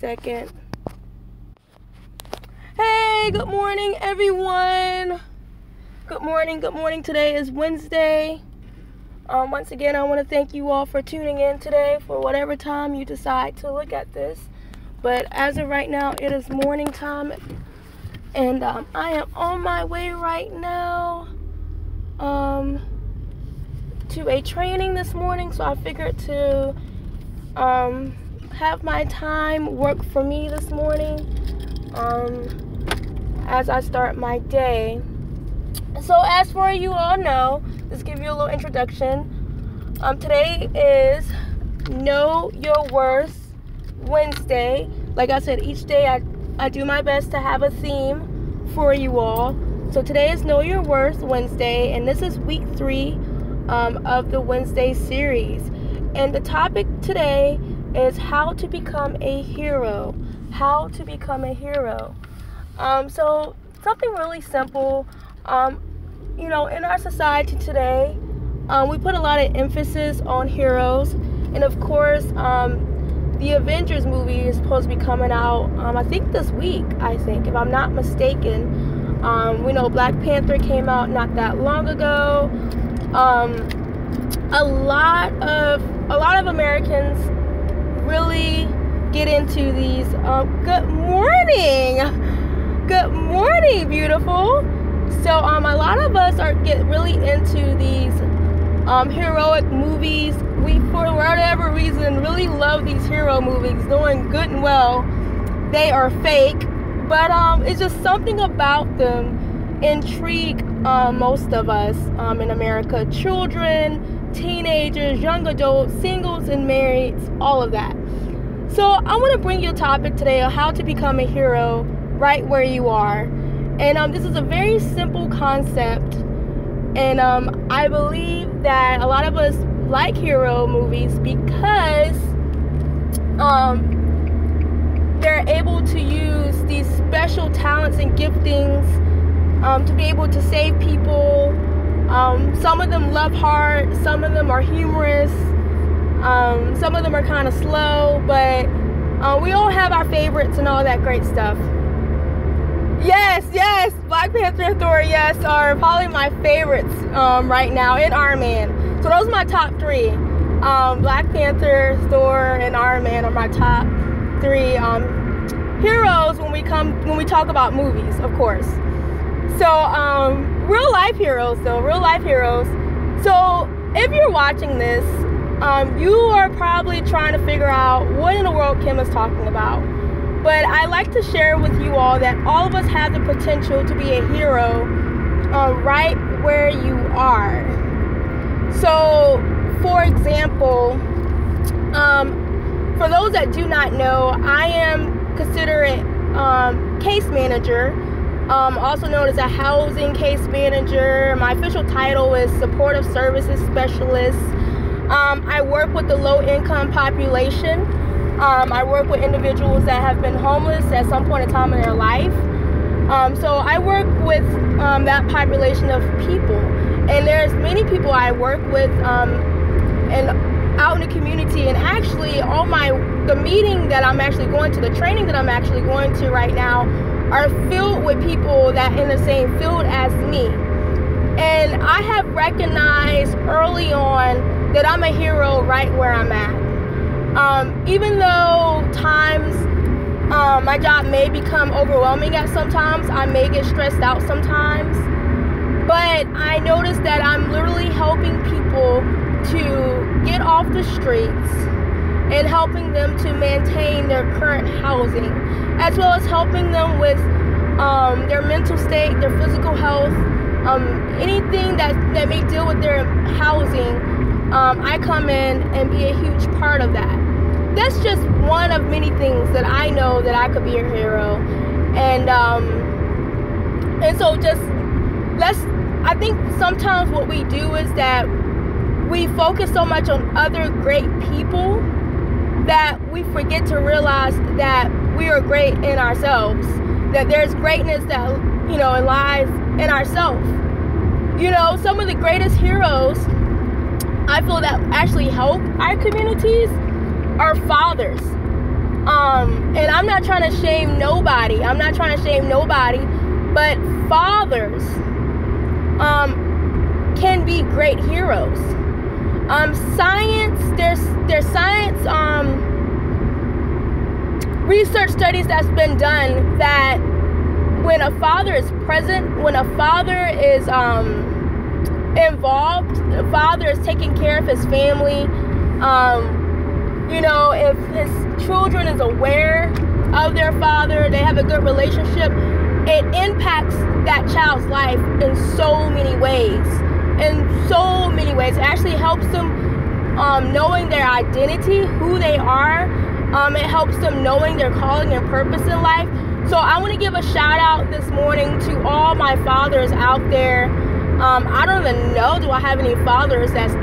second. Hey, good morning, everyone. Good morning. Today is Wednesday. Once again, I want to thank you all for tuning in today for whatever time you decide to look at this. But as of right now, it is morning time, and I am on my way right now to a training this morning. So I figured to have my time work for me this morning as I start my day. So as for you all know, just give you a little introduction. Today is Know Your Worth Wednesday. Like I said, each day I do my best to have a theme for you all. So today is Know Your Worth Wednesday, and this is week 3 of the Wednesday series. And the topic today is how to become a hero. How to become a hero. So something really simple. You know, in our society today, we put a lot of emphasis on heroes. And of course, the Avengers movie is supposed to be coming out, I think this week, if I'm not mistaken. We know Black Panther came out not that long ago. A lot of Americans really get into these. Good morning, beautiful. So a lot of us get really into these heroic movies. We, for whatever reason, really love these hero movies, knowing good and well they are fake. But it's just something about them intrigue most of us in America. Children, teenagers, young adults, singles and marrieds, all of that. So I want to bring you a topic today on how to become a hero right where you are. And this is a very simple concept. And I believe that a lot of us like hero movies because they're able to use these special talents and giftings to be able to save people. Some of them love hard, some of them are humorous, some of them are kind of slow, but we all have our favorites and all that great stuff. Yes, Black Panther and Thor, yes, are probably my favorites right now, and Iron Man. So those are my top 3. Black Panther, Thor, and Iron Man are my top 3 heroes when we talk about movies, of course. So real life heroes. So if you're watching this, you are probably trying to figure out what in the world Kim is talking about. But I like to share with you all that all of us have the potential to be a hero right where you are. So, for example, for those that do not know, I am considered a case manager, also known as a housing case manager. My official title is supportive services specialist. I work with the low-income population. I work with individuals that have been homeless at some point in time in their life. So I work with that population of people. And there's many people I work with and out in the community. And actually, the meeting that I'm actually going to, the training that I'm actually going to right now, are filled with people that in the same field as me. And I have recognized early on that I'm a hero right where I'm at. Even though times my job may become overwhelming at sometimes, I may get stressed out sometimes, but I notice that I'm literally helping people to get off the streets and helping them to maintain their current housing, as well as helping them with their mental state, their physical health, anything that may deal with their housing. I come in and be a huge part of that. That's just one of many things that I know that I could be a hero. And so I think sometimes what we do is that we focus so much on other great people that we forget to realize that we are great in ourselves, that there's greatness that, lies in ourselves. Some of the greatest heroes I feel that actually help our communities are fathers. And I'm not trying to shame nobody. But fathers can be great heroes. There's science research studies that's been done that when a father is present, when a father is involved, the father is taking care of his family, if his children is aware of their father, they have a good relationship, it impacts that child's life in so many ways. It actually helps them knowing their identity, who they are. It helps them knowing their calling and purpose in life. So I want to give a shout out this morning to all my fathers out there. I don't even know, do I have any fathers that's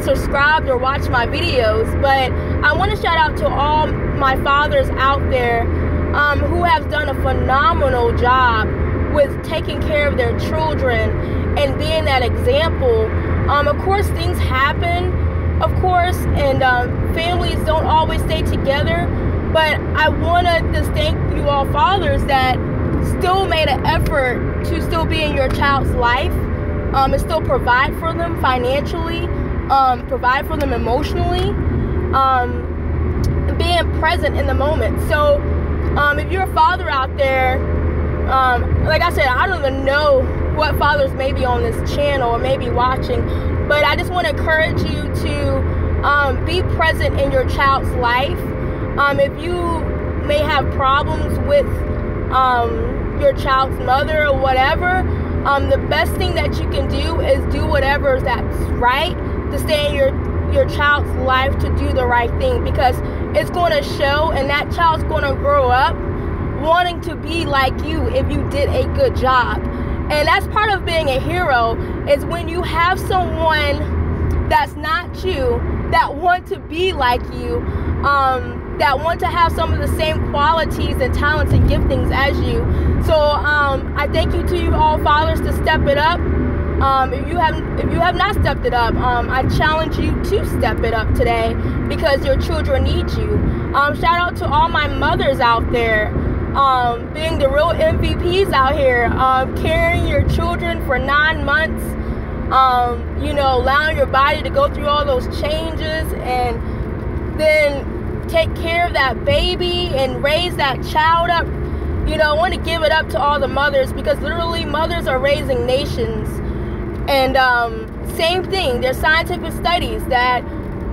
subscribed or watch my videos, but I want to shout out to all my fathers out there who have done a phenomenal job with taking care of their children and being that example. Of course, things happen, and families don't always stay together, but I want to just thank you all fathers that still made an effort to still be in your child's life, and still provide for them financially, provide for them emotionally, being present in the moment. So if you're a father out there, like I said, I don't even know what fathers may be on this channel or may be watching, but I just want to encourage you to be present in your child's life. If you may have problems with your child's mother or whatever, the best thing that you can do is do whatever that's right to stay in your child's life, to do the right thing, because it's going to show, and that child's going to grow up wanting to be like you if you did a good job. And that's part of being a hero, is when you have someone that's not you that want to be like you, that want to have some of the same qualities and talents and giftings as you. So I thank you to you all fathers to step it up. If you have not stepped it up, I challenge you to step it up today, because your children need you. Shout out to all my mothers out there, being the real MVPs out here, carrying your children for 9 months, allowing your body to go through all those changes, and then take care of that baby and raise that child up. I want to give it up to all the mothers, because literally mothers are raising nations. And same thing, there's scientific studies that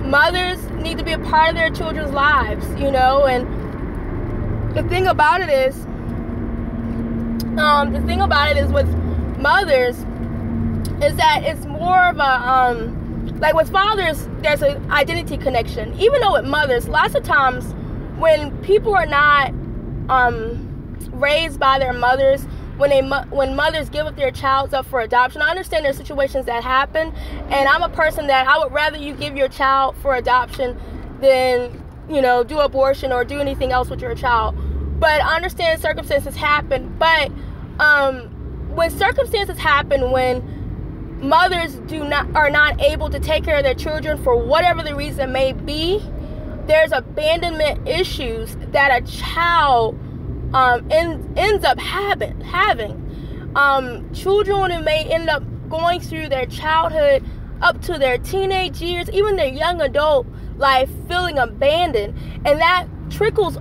mothers need to be a part of their children's lives, and the thing about it is with mothers is that it's more of a like with fathers, there's an identity connection. Even though with mothers, lots of times when people are not raised by their mothers, when mothers give up their child up for adoption, I understand there's situations that happen, and I'm a person that I would rather you give your child for adoption than do abortion or do anything else with your child. But I understand circumstances happen. But when circumstances happen, when mothers are not able to take care of their children for whatever the reason may be, there's abandonment issues that a child ends up having. Children who may end up going through their childhood up to their teenage years, even their young adult life, feeling abandoned, and that trickles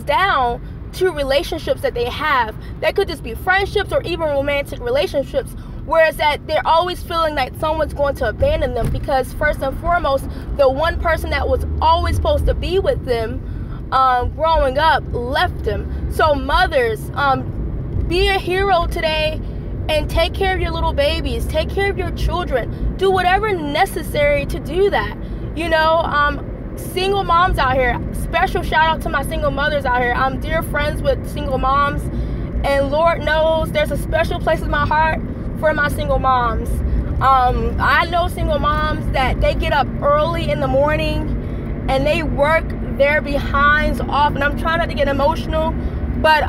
down to relationships that they have. That could just be friendships or even romantic relationships, whereas that they're always feeling like someone's going to abandon them, because first and foremost, the one person that was always supposed to be with them growing up left them. So mothers, be a hero today and take care of your little babies, take care of your children, do whatever necessary to do that. Single moms out here, special shout out to my single mothers out here. I'm dear friends with single moms, and Lord knows there's a special place in my heart for my single moms. I know single moms that they get up early in the morning and they work their behinds off, and I'm trying not to get emotional, but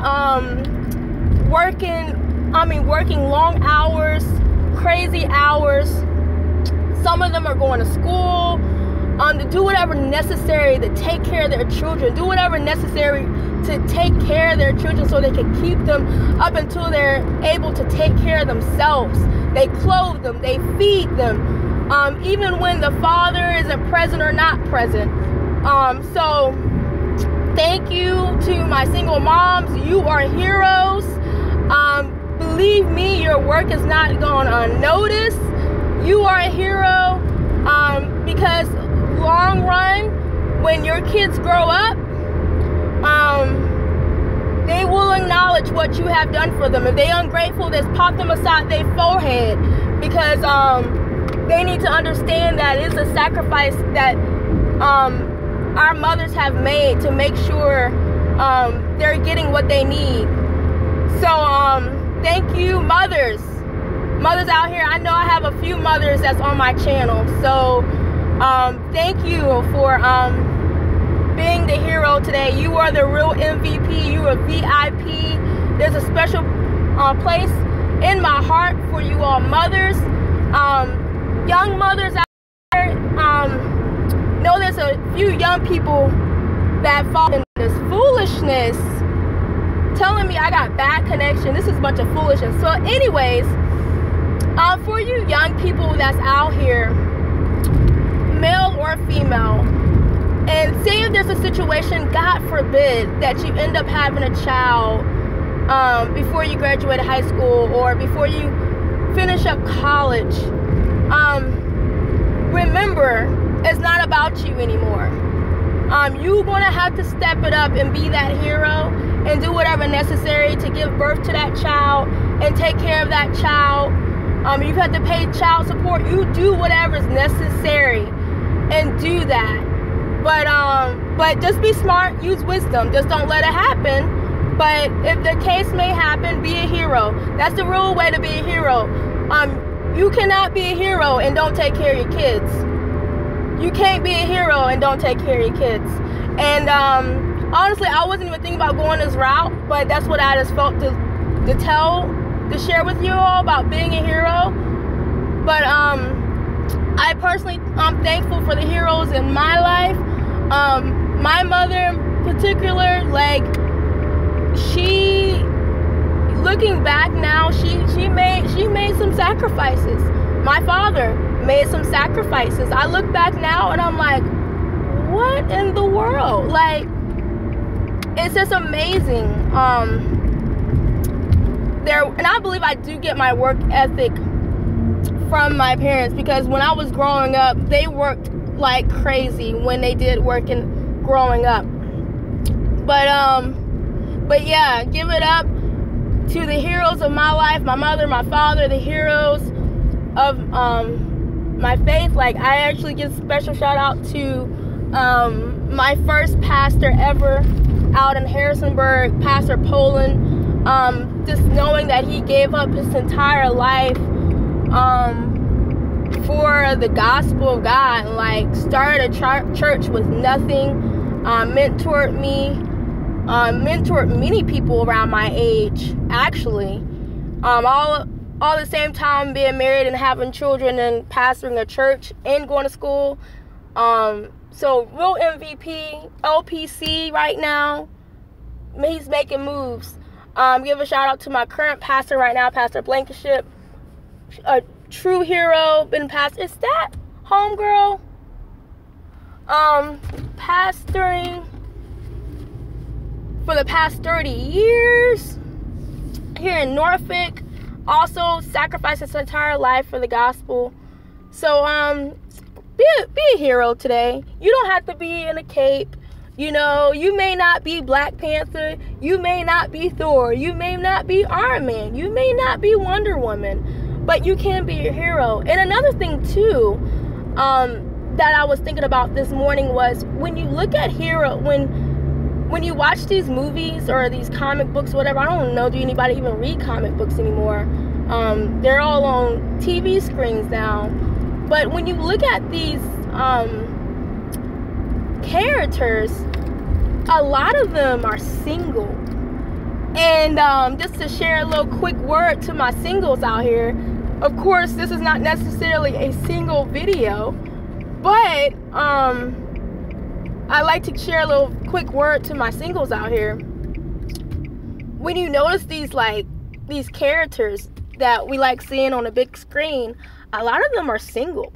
working long hours, crazy hours. Some of them are going to school. to do whatever necessary to take care of their children, do whatever necessary to take care of their children so they can keep them up until they're able to take care of themselves. They clothe them, they feed them, even when the father isn't present or not present. So thank you to my single moms. You are heroes. Believe me, your work is not gone unnoticed. You are a hero, because long run, when your kids grow up, they will acknowledge what you have done for them. If they're ungrateful, just pop them aside their forehead, because they need to understand that it's a sacrifice that our mothers have made to make sure they're getting what they need. So thank you, mothers out here. I know I have a few mothers that's on my channel, so thank you for being the hero today. You are the real MVP. You are VIP. There's a special place in my heart for you all mothers. Young mothers out there, know there's a few young people that fall in this foolishness, telling me I got bad connection. This is a bunch of foolishness. So anyways, for you young people that's out here, male or female, and say if there's a situation, God forbid, that you end up having a child before you graduate high school or before you finish up college, remember, it's not about you anymore. You're going to have to step it up and be that hero and do whatever necessary to give birth to that child and take care of that child. You have to pay child support. You do whatever's necessary and do that. But just be smart, use wisdom. Just don't let it happen. But if the case may happen, be a hero. That's the real way to be a hero. You cannot be a hero and don't take care of your kids. You can't be a hero and don't take care of your kids. And honestly, I wasn't even thinking about going this route, but that's what I just felt to share with you all about being a hero. But I personally, I'm thankful for the heroes in my life. My mother in particular, like, she, looking back now, she made some sacrifices. My father made some sacrifices. I look back now and I'm like, what in the world? Like, it's just amazing. And I believe I do get my work ethic from my parents, because when I was growing up, they worked like crazy when they did work and growing up. But yeah, give it up to the heroes of my life, my mother, my father, the heroes of my faith. Like, I actually give special shout out to my first pastor ever out in Harrisonburg, Pastor Poland. Just knowing that he gave up his entire life for the gospel of God, and like started a church with nothing, mentored many people around my age, actually, all the same time being married and having children and pastoring a church and going to school. So real MVP, LPC right now. He's making moves. Give a shout out to my current pastor right now, Pastor Blankenship, a true hero. Been pastor. Is that homegirl? Pastoring for the past 30 years here in Norfolk. Also sacrificed his entire life for the gospel. So be a hero today. You don't have to be in a cape. You know, you may not be Black Panther, you may not be Thor, you may not be Iron Man, you may not be Wonder Woman, but you can be a hero. And another thing too, that I was thinking about this morning was, when you look at hero, when you watch these movies or these comic books, whatever, I don't know, do anybody even read comic books anymore? They're all on TV screens now. But when you look at these characters, a lot of them are single. And just to share a little quick word to my singles out here, of course this is not necessarily a single video, But I like to share a little quick word to my singles out here. When you notice these characters that we like seeing on a big screen, a lot of them are single.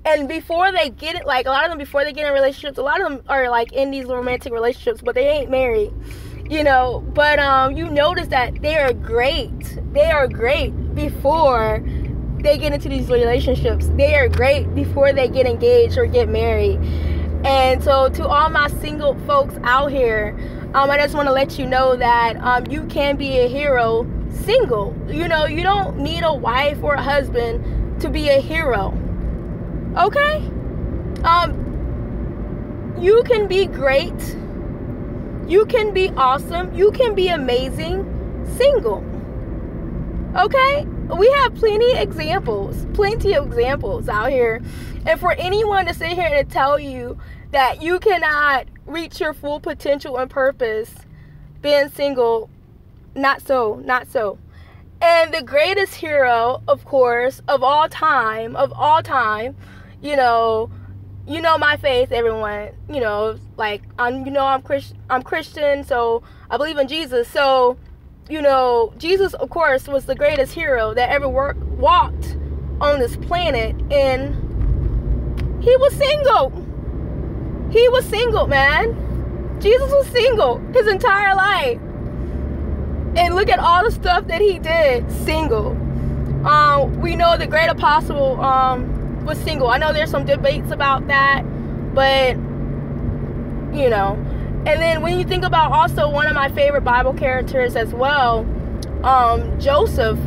And before they get it, like a lot of them before they get in relationships, a lot of them are like in these romantic relationships, but they ain't married, you know. But you notice that they are great. They are great before they get into these relationships. They are great before they get engaged or get married. And so to all my single folks out here, I just want to let you know that you can be a hero single. You know, you don't need a wife or a husband to be a hero. Okay? You can be great. You can be awesome. You can be amazing single. Okay? We have plenty of examples out here. And for anyone to sit here and tell you that you cannot reach your full potential and purpose being single, not so. And the greatest hero, of course, of all time, you know my faith, everyone, you know, like I'm Christian, so I believe in Jesus. So, you know, Jesus, of course, was the greatest hero that ever walked on this planet, and he was single. He was single, man. Jesus was single his entire life. And look at all the stuff that he did single. We know the great apostle was single. I know there's some debates about that, but you know. And then when you think about also one of my favorite Bible characters as well, Joseph.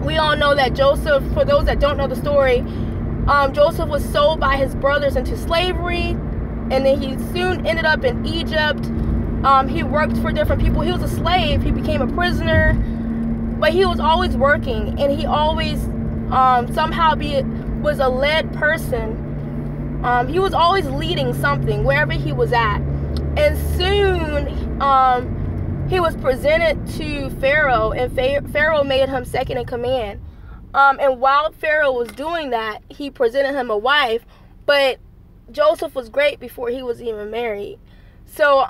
We all know that Joseph, for those that don't know the story, Joseph was sold by his brothers into slavery, and then he soon ended up in Egypt. He worked for different people. He was a slave. He became a prisoner, but he was always working, and he always somehow was a led person. He was always leading something wherever he was at. And soon he was presented to Pharaoh, and Pharaoh made him second in command. And while Pharaoh was doing that, he presented him a wife, but Joseph was great before he was even married. So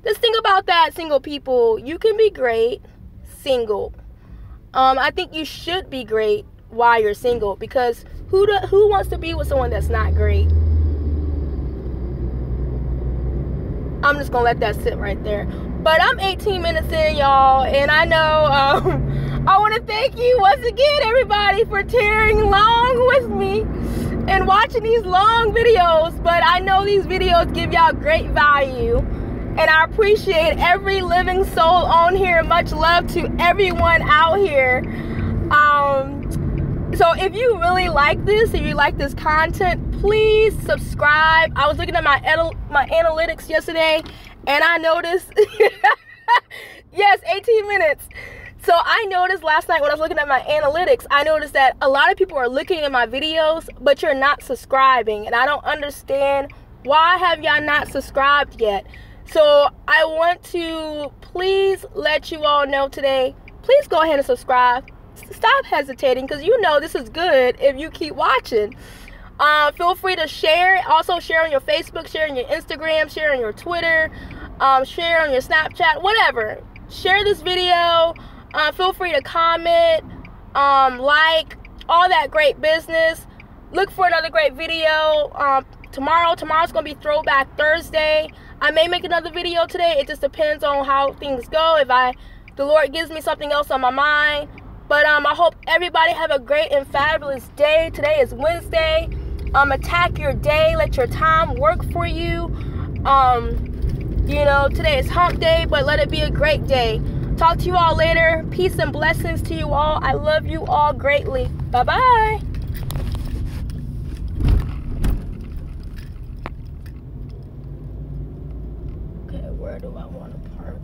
just think about that, single people. You can be great single. I think you should be great while you're single, because who wants to be with someone that's not great? I'm just gonna let that sit right there. But I'm 18 minutes in, y'all, and I know I want to thank you once again, everybody, for tearing along with me and watching these long videos. But I know these videos give y'all great value, and I appreciate every living soul on here. Much love to everyone out here. So if you really like this, if you like this content, please subscribe. I was looking at my analytics yesterday, and I noticed, yes, 18 minutes. So I noticed last night when I was looking at my analytics, I noticed that a lot of people are looking at my videos, but you're not subscribing. And I don't understand, why have y'all not subscribed yet? So I want to please let you all know today, please go ahead and subscribe. Stop hesitating, because you know this is good if you keep watching. Feel free to share. Also share on your Facebook, share on your Instagram, share on your Twitter, share on your Snapchat, whatever. Share this video. Feel free to comment, like, all that great business. Look for another great video tomorrow's gonna be Throwback Thursday. I may make another video today. It just depends on how things go, if the Lord gives me something else on my mind. But I hope everybody have a great and fabulous day. Today is Wednesday. Attack your day. Let your time work for you. You know, today is hump day, but let it be a great day. Talk to you all later. Peace and blessings to you all. I love you all greatly. Bye-bye. Okay, where do I want to park?